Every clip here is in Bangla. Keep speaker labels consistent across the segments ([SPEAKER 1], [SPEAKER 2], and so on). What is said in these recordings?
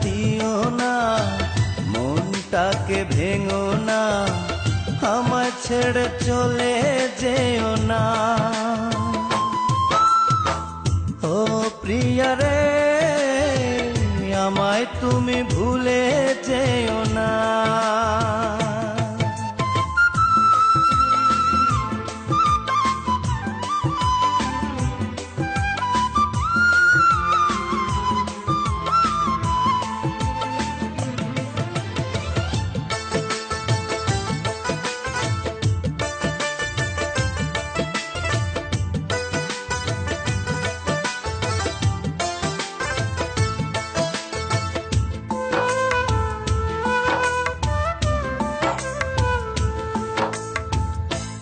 [SPEAKER 1] দিও না, মনটাকে ভেঙো না, আমায় ছেড়ে চলে যেও না। ও প্রিয়া রে, আমায় তুমি ভুলে যেও না।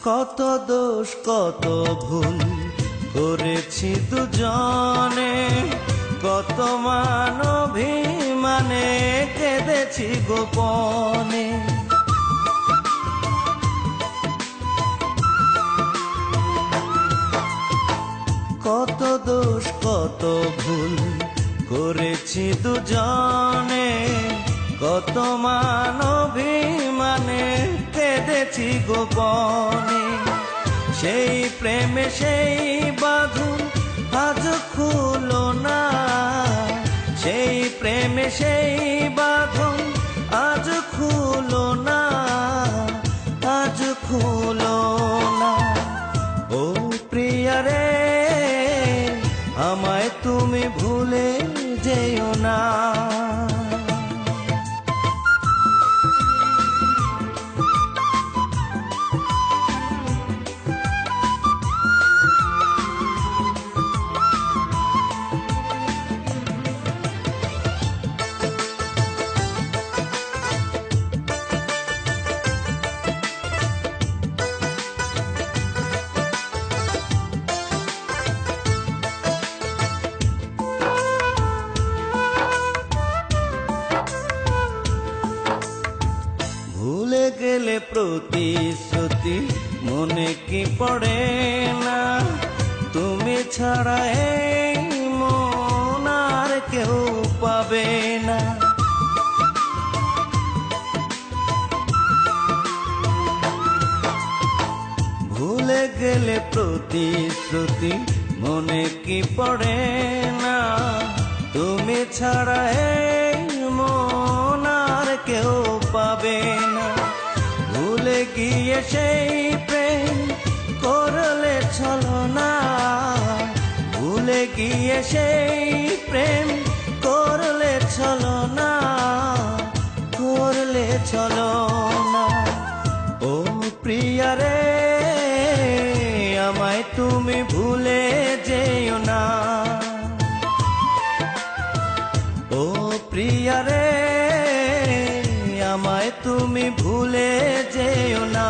[SPEAKER 1] কত দোষ কত ভুল করেছি দুজনে, কত মান অভিমানে কেঁদেছি গোপনে। কত দোষ কত ভুল করেছি দুজনে, কত মান অভিমানে কেঁদেছি গোপনে। সেই প্রেমে সেই বাঁধন আজ খুলো না, সেই প্রেমে সেই বাঁধন আজ খুলো না, আজ খুলো না। ও প্রিয়া রে, আমায় তুমি ভুলে যেও না। ভুলে গেলে প্রতিশ্রুতি মনে কি পড়ে না, তুমি ছাড়া এই মন আর কেউ পাবে না। ভুলে গেলে প্রতিশ্রুতি মনে কি পড়ে না, তুমি ছাড়া এই মন আর কেউ পাবে না। ভুলে গিয়ে সেই প্রেম করলে ছলনা, ভুলে গিয়ে সেই প্রেম করলে ছলনা, করলে ছলনা। ও প্রিয়া রে, আমায় তুমি ভুলে যেও না। ও প্রিয়া রে, আমায় তুমি ভুলে যেও না।